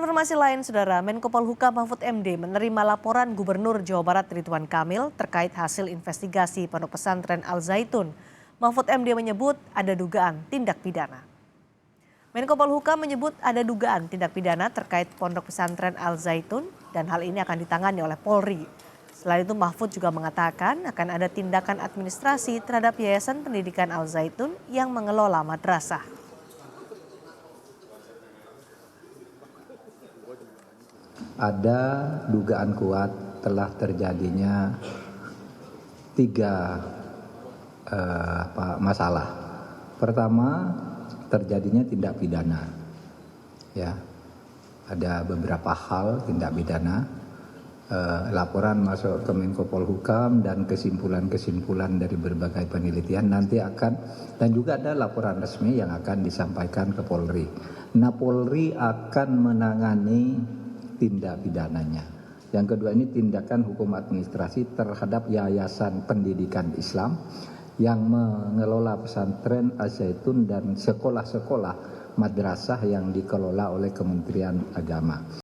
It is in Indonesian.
Informasi lain, Saudara, Menko Polhukam Mahfud MD menerima laporan Gubernur Jawa Barat Ridwan Kamil terkait hasil investigasi Pondok Pesantren Al Zaitun. Mahfud MD menyebut ada dugaan tindak pidana. Menko Polhukam menyebut ada dugaan tindak pidana terkait Pondok Pesantren Al Zaitun dan hal ini akan ditangani oleh Polri. Selain itu, Mahfud juga mengatakan akan ada tindakan administrasi terhadap Yayasan Pendidikan Al Zaitun yang mengelola madrasah. Ada dugaan kuat telah terjadinya tiga masalah. Pertama, terjadinya tindak pidana. Ya, ada beberapa hal tindak pidana. Laporan masuk ke Menko Polhukam dan kesimpulan-kesimpulan dari berbagai penelitian nanti akan, dan juga ada laporan resmi yang akan disampaikan ke Polri. Nah, Polri akan menangani tindak pidananya. Yang kedua, ini tindakan hukum administrasi terhadap Yayasan Pendidikan Islam yang mengelola pesantren Al Zaitun dan sekolah-sekolah madrasah yang dikelola oleh Kementerian Agama.